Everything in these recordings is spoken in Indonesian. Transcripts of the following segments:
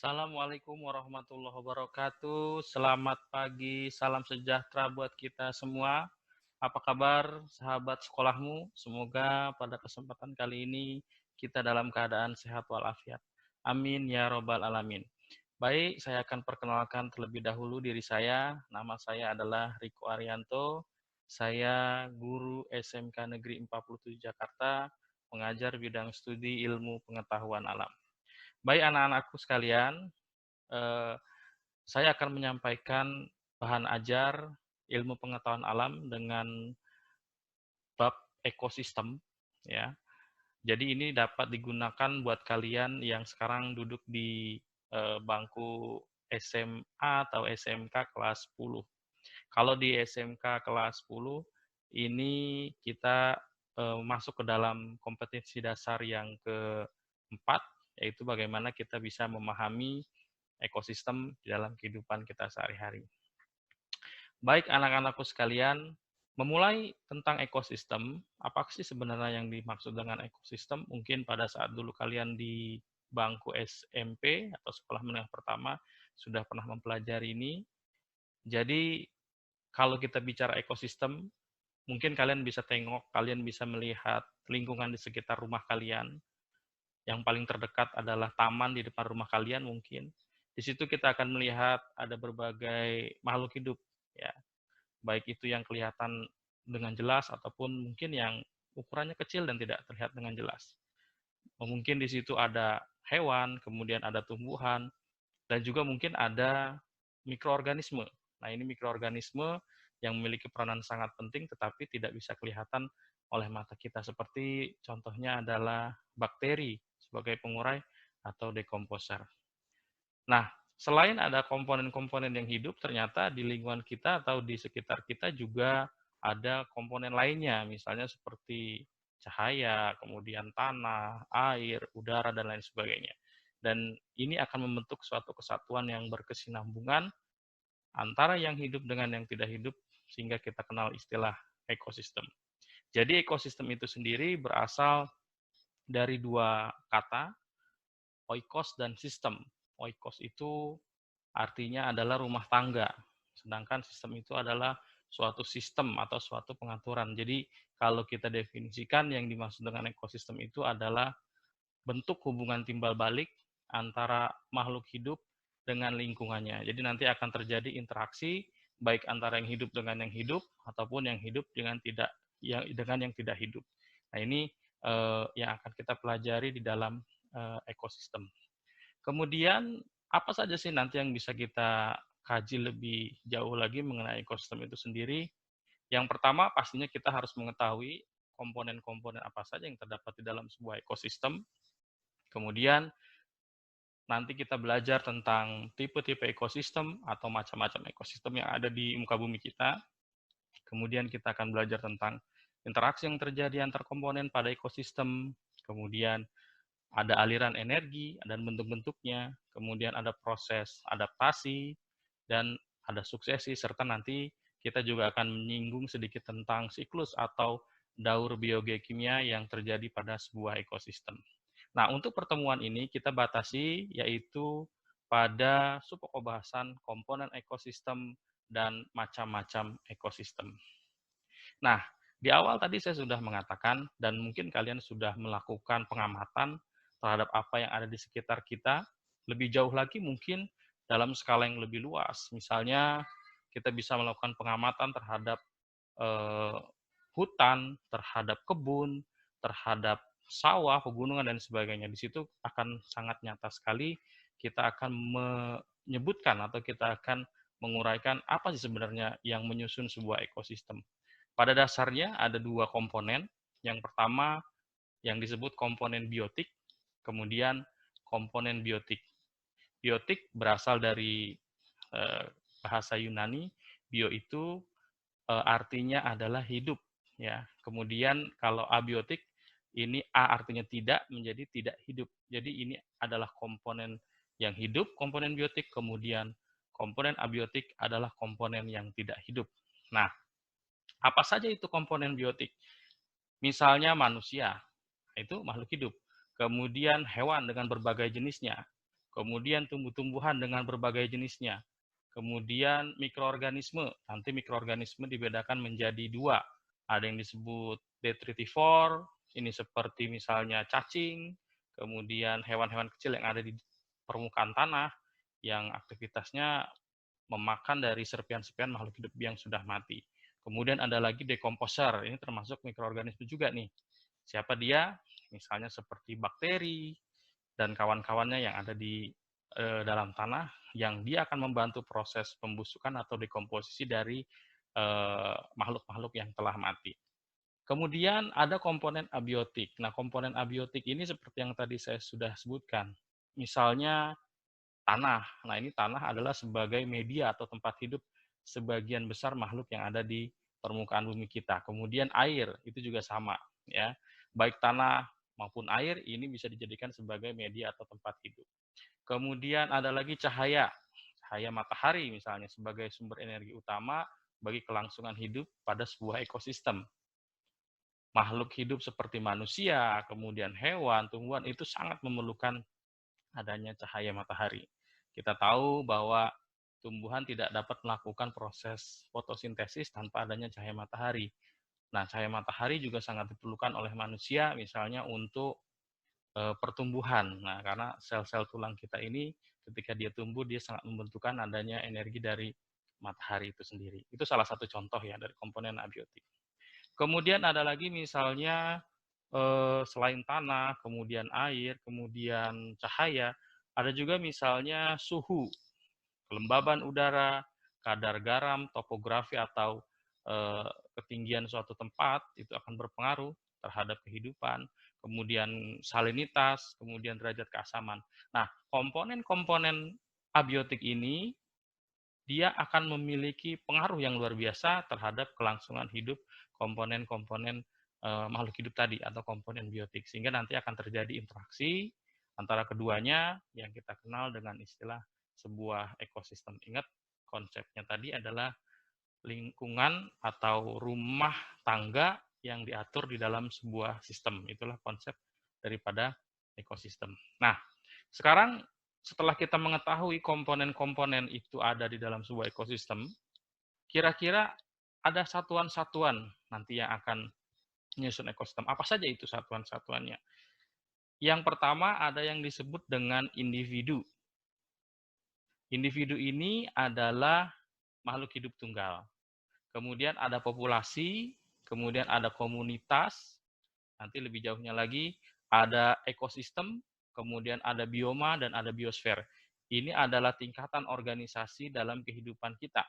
Assalamualaikum warahmatullahi wabarakatuh. Selamat pagi, salam sejahtera buat kita semua. Apa kabar sahabat sekolahmu? Semoga pada kesempatan kali ini kita dalam keadaan sehat walafiat. Amin ya robbal alamin. Baik, saya akan perkenalkan terlebih dahulu diri saya. Nama saya adalah Riko Arianto. Saya guru SMK Negeri 47 Jakarta, pengajar bidang studi ilmu pengetahuan alam. Baik anak-anakku sekalian, eh, saya akan menyampaikan bahan ajar ilmu pengetahuan alam dengan bab ekosistem, ya. Jadi ini dapat digunakan buat kalian yang sekarang duduk di bangku SMA atau SMK kelas 10. Kalau di SMK kelas 10 ini kita masuk ke dalam kompetensi dasar yang keempat, yaitu bagaimana kita bisa memahami ekosistem di dalam kehidupan kita sehari-hari. Baik anak-anakku sekalian, memulai tentang ekosistem, apa sih sebenarnya yang dimaksud dengan ekosistem? Mungkin pada saat dulu kalian di bangku SMP atau sekolah menengah pertama sudah pernah mempelajari ini. Jadi kalau kita bicara ekosistem, mungkin kalian bisa tengok, kalian bisa melihat lingkungan di sekitar rumah kalian. Yang paling terdekat adalah taman di depan rumah kalian mungkin. Di situ kita akan melihat ada berbagai makhluk hidup, ya. Baik itu yang kelihatan dengan jelas ataupun mungkin yang ukurannya kecil dan tidak terlihat dengan jelas. Mungkin di situ ada hewan, kemudian ada tumbuhan, dan juga mungkin ada mikroorganisme. Nah, ini mikroorganisme yang memiliki peranan sangat penting tetapi tidak bisa kelihatan oleh mata kita, seperti contohnya adalah bakteri sebagai pengurai atau dekomposer. Nah, selain ada komponen-komponen yang hidup, ternyata di lingkungan kita atau di sekitar kita juga ada komponen lainnya, misalnya seperti cahaya, kemudian tanah, air, udara, dan lain sebagainya. Dan ini akan membentuk suatu kesatuan yang berkesinambungan antara yang hidup dengan yang tidak hidup, sehingga kita kenal istilah ekosistem. Jadi ekosistem itu sendiri berasal dari dua kata, oikos dan sistem. Oikos itu artinya adalah rumah tangga, sedangkan sistem itu adalah suatu sistem atau suatu pengaturan. Jadi kalau kita definisikan yang dimaksud dengan ekosistem itu adalah bentuk hubungan timbal balik antara makhluk hidup dengan lingkungannya. Jadi nanti akan terjadi interaksi baik antara yang hidup dengan yang hidup ataupun yang hidup dengan yang tidak hidup. Nah, ini yang akan kita pelajari di dalam ekosistem. Kemudian apa saja sih nanti yang bisa kita kaji lebih jauh lagi mengenai ekosistem itu sendiri? Yang pertama pastinya kita harus mengetahui komponen-komponen apa saja yang terdapat di dalam sebuah ekosistem. Kemudian nanti kita belajar tentang tipe-tipe ekosistem atau macam-macam ekosistem yang ada di muka bumi kita. Kemudian kita akan belajar tentang interaksi yang terjadi antar komponen pada ekosistem. Kemudian ada aliran energi dan bentuk-bentuknya, kemudian ada proses adaptasi, dan ada suksesi, serta nanti kita juga akan menyinggung sedikit tentang siklus atau daur biogeokimia yang terjadi pada sebuah ekosistem. Nah, untuk pertemuan ini kita batasi yaitu pada subpokok bahasan komponen ekosistem dan macam-macam ekosistem. Nah, di awal tadi saya sudah mengatakan dan mungkin kalian sudah melakukan pengamatan terhadap apa yang ada di sekitar kita. Lebih jauh lagi mungkin dalam skala yang lebih luas. Misalnya kita bisa melakukan pengamatan terhadap eh, hutan, terhadap kebun, terhadap sawah, pegunungan, dan sebagainya. Di situ akan sangat nyata sekali kita akan menyebutkan atau kita akan menguraikan apa sih sebenarnya yang menyusun sebuah ekosistem. Pada dasarnya ada dua komponen. Yang pertama yang disebut komponen biotik, kemudian komponen biotik. Biotik berasal dari bahasa Yunani. Bio itu artinya adalah hidup, ya. Kemudian kalau abiotik ini a artinya tidak menjadi tidak hidup. Jadi ini adalah komponen yang hidup, komponen biotik, kemudian komponen abiotik adalah komponen yang tidak hidup. Nah, apa saja itu komponen biotik? Misalnya manusia, itu makhluk hidup. Kemudian hewan dengan berbagai jenisnya. kemudian tumbuh-tumbuhan dengan berbagai jenisnya, kemudian mikroorganisme. Nanti mikroorganisme dibedakan menjadi dua. Ada yang disebut detritivore, ini seperti misalnya cacing, kemudian hewan-hewan kecil yang ada di permukaan tanah yang aktivitasnya memakan dari serpian-serpian makhluk hidup yang sudah mati. Kemudian ada lagi dekomposer, ini termasuk mikroorganisme juga nih. Siapa dia? Misalnya seperti bakteri dan kawan-kawannya yang ada di dalam tanah, yang dia akan membantu proses pembusukan atau dekomposisi dari makhluk-makhluk yang telah mati. Kemudian ada komponen abiotik. Nah, komponen abiotik ini seperti yang tadi saya sudah sebutkan. Misalnya tanah. Nah, ini tanah adalah sebagai media atau tempat hidup sebagian besar makhluk yang ada di permukaan bumi kita. Kemudian air, itu juga sama, ya. Baik tanah maupun air ini bisa dijadikan sebagai media atau tempat hidup. Kemudian ada lagi cahaya. Cahaya matahari misalnya sebagai sumber energi utama bagi kelangsungan hidup pada sebuah ekosistem. Makhluk hidup seperti manusia, kemudian hewan, tumbuhan itu sangat memerlukan adanya cahaya matahari. Kita tahu bahwa tumbuhan tidak dapat melakukan proses fotosintesis tanpa adanya cahaya matahari. Nah, cahaya matahari juga sangat diperlukan oleh manusia, misalnya untuk pertumbuhan. Nah, karena sel-sel tulang kita ini ketika dia tumbuh, dia sangat membutuhkan adanya energi dari matahari itu sendiri. Itu salah satu contoh ya dari komponen abiotik. Kemudian ada lagi misalnya selain tanah, kemudian air, kemudian cahaya, ada juga misalnya suhu, kelembaban udara, kadar garam, topografi atau ketinggian suatu tempat itu akan berpengaruh terhadap kehidupan, kemudian salinitas, kemudian derajat keasaman. Nah, komponen-komponen abiotik ini dia akan memiliki pengaruh yang luar biasa terhadap kelangsungan hidup komponen-komponen makhluk hidup tadi atau komponen biotik, sehingga nanti akan terjadi interaksi antara keduanya yang kita kenal dengan istilah sebuah ekosistem. Ingat, konsepnya tadi adalah lingkungan atau rumah tangga yang diatur di dalam sebuah sistem. Itulah konsep daripada ekosistem. Nah, sekarang setelah kita mengetahui komponen-komponen itu ada di dalam sebuah ekosistem, kira-kira ada satuan-satuan nanti yang akan menyusun ekosistem. Apa saja itu satuan-satuannya? Yang pertama ada yang disebut dengan individu. Individu ini adalah makhluk hidup tunggal. Kemudian ada populasi, kemudian ada komunitas, nanti lebih jauhnya lagi ada ekosistem, kemudian ada bioma dan ada biosfer. Ini adalah tingkatan organisasi dalam kehidupan kita,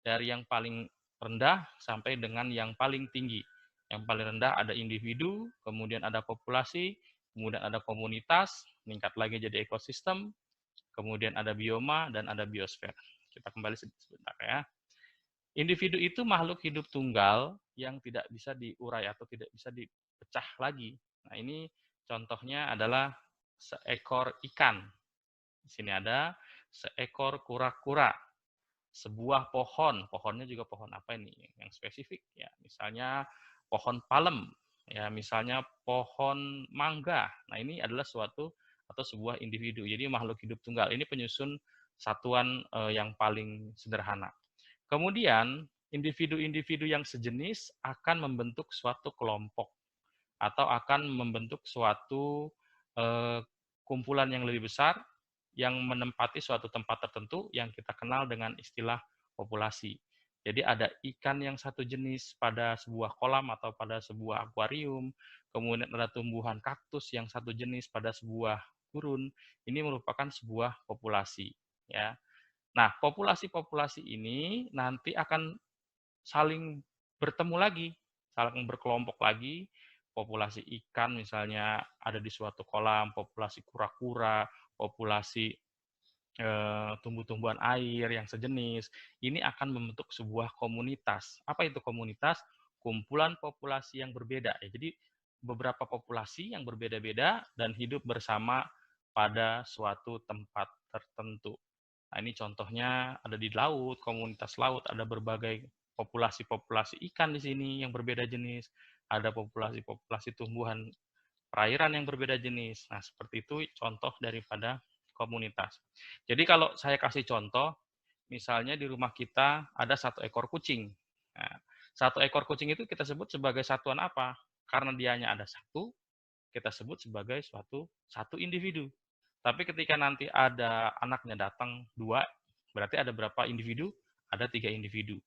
dari yang paling rendah sampai dengan yang paling tinggi. Yang paling rendah ada individu, kemudian ada populasi, kemudian ada komunitas, meningkat lagi jadi ekosistem, kemudian ada bioma dan ada biosfer. Kita kembali sebentar ya. Individu itu makhluk hidup tunggal yang tidak bisa diurai atau tidak bisa dipecah lagi. Nah, ini contohnya adalah seekor ikan. Di sini ada seekor kura-kura, sebuah pohon. Pohonnya juga pohon apa ini yang spesifik ya. Misalnya pohon palem, ya misalnya pohon mangga. Nah, ini adalah suatu atau sebuah individu. Jadi makhluk hidup tunggal. Ini penyusun satuan yang paling sederhana. Kemudian, individu-individu yang sejenis akan membentuk suatu kelompok atau akan membentuk suatu kumpulan yang lebih besar yang menempati suatu tempat tertentu yang kita kenal dengan istilah populasi. Jadi ada ikan yang satu jenis pada sebuah kolam atau pada sebuah akuarium, kemudian ada tumbuhan kaktus yang satu jenis pada sebuah gurun. Ini merupakan sebuah populasi, ya. Nah, populasi-populasi ini nanti akan saling bertemu lagi, saling berkelompok lagi. Populasi ikan misalnya ada di suatu kolam, populasi kura-kura, populasi tumbuh-tumbuhan air yang sejenis. Ini akan membentuk sebuah komunitas. Apa itu komunitas? Kumpulan populasi yang berbeda. Ya, jadi beberapa populasi yang berbeda-beda dan hidup bersama pada suatu tempat tertentu. Nah, ini contohnya ada di laut, komunitas laut, ada berbagai populasi-populasi ikan di sini yang berbeda jenis, ada populasi-populasi tumbuhan perairan yang berbeda jenis. Nah, seperti itu contoh daripada komunitas. Jadi kalau saya kasih contoh, misalnya di rumah kita ada 1 ekor kucing. Nah, 1 ekor kucing itu kita sebut sebagai satuan apa? Karena dianya ada satu, kita sebut sebagai satu individu. Tapi ketika nanti ada anaknya datang 2, berarti ada berapa individu? Ada 3 individu.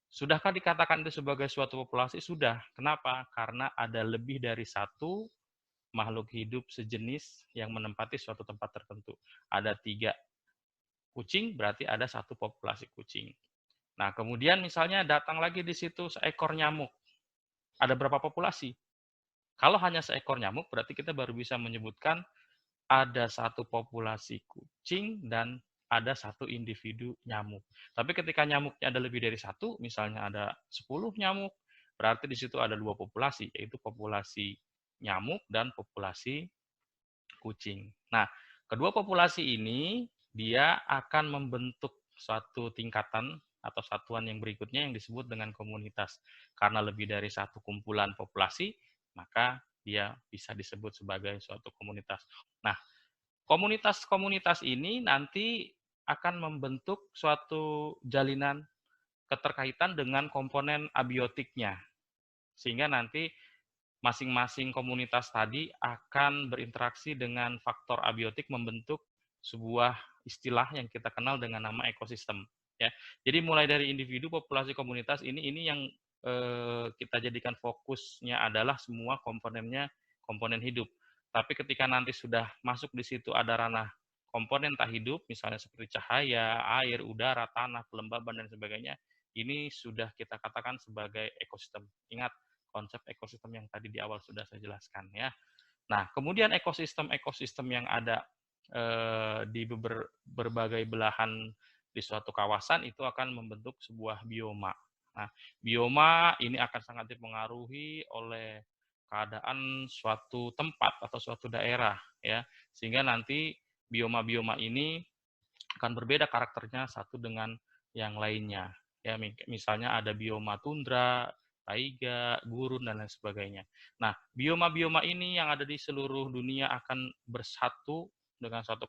Sudahkah dikatakan itu sebagai suatu populasi? Sudah. Kenapa? Karena ada lebih dari satu makhluk hidup sejenis yang menempati suatu tempat tertentu. Ada 3 kucing, berarti ada satu populasi kucing. Nah, kemudian misalnya datang lagi di situ seekor nyamuk. Ada berapa populasi? Kalau hanya seekor nyamuk, berarti kita baru bisa menyebutkan ada satu populasi kucing dan ada satu individu nyamuk. Tapi ketika nyamuknya ada lebih dari satu, misalnya ada 10 nyamuk, berarti di situ ada 2 populasi, yaitu populasi nyamuk dan populasi kucing. Nah, kedua populasi ini dia akan membentuk suatu tingkatan atau satuan yang berikutnya yang disebut dengan komunitas. Karena lebih dari satu kumpulan populasi, maka dia bisa disebut sebagai suatu komunitas. Nah, komunitas-komunitas ini nanti akan membentuk suatu jalinan keterkaitan dengan komponen abiotiknya. Sehingga nanti masing-masing komunitas tadi akan berinteraksi dengan faktor abiotik membentuk sebuah istilah yang kita kenal dengan nama ekosistem. Ya, jadi mulai dari individu, populasi, komunitas ini yang kita jadikan fokusnya adalah semua komponennya komponen hidup. Tapi ketika nanti sudah masuk di situ ada ranah komponen tak hidup, misalnya seperti cahaya, air, udara, tanah, kelembaban dan sebagainya, ini sudah kita katakan sebagai ekosistem. Ingat konsep ekosistem yang tadi di awal sudah saya jelaskan ya. Nah, kemudian ekosistem-ekosistem yang ada di berbagai belahan di suatu kawasan itu akan membentuk sebuah bioma. Nah, bioma ini akan sangat dipengaruhi oleh keadaan suatu tempat atau suatu daerah ya. Sehingga nanti bioma-bioma ini akan berbeda karakternya satu dengan yang lainnya. Ya, misalnya ada bioma tundra, taiga, gurun, dan lain sebagainya. Nah, bioma-bioma ini yang ada di seluruh dunia akan bersatu dengan suatu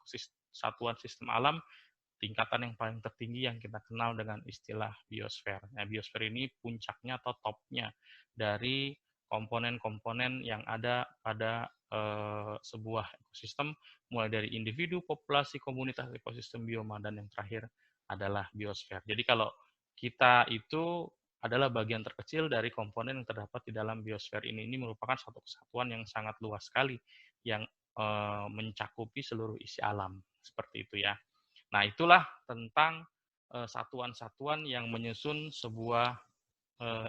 satuan sistem alam tingkatan yang paling tertinggi yang kita kenal dengan istilah biosfer. Nah, biosfer ini puncaknya atau topnya dari komponen-komponen yang ada pada sebuah ekosistem, mulai dari individu, populasi, komunitas, ekosistem, bioma, dan yang terakhir adalah biosfer. Jadi kalau kita itu adalah bagian terkecil dari komponen yang terdapat di dalam biosfer ini. Ini merupakan satu kesatuan yang sangat luas sekali, yang mencakupi seluruh isi alam. Seperti itu ya. Nah, itulah tentang satuan-satuan yang menyusun sebuah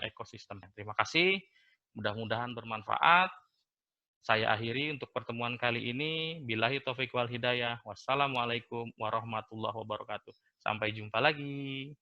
ekosistem. Terima kasih, mudah-mudahan bermanfaat. Saya akhiri untuk pertemuan kali ini. Billahi taufiq wal hidayah. Wassalamualaikum warahmatullahi wabarakatuh. Sampai jumpa lagi.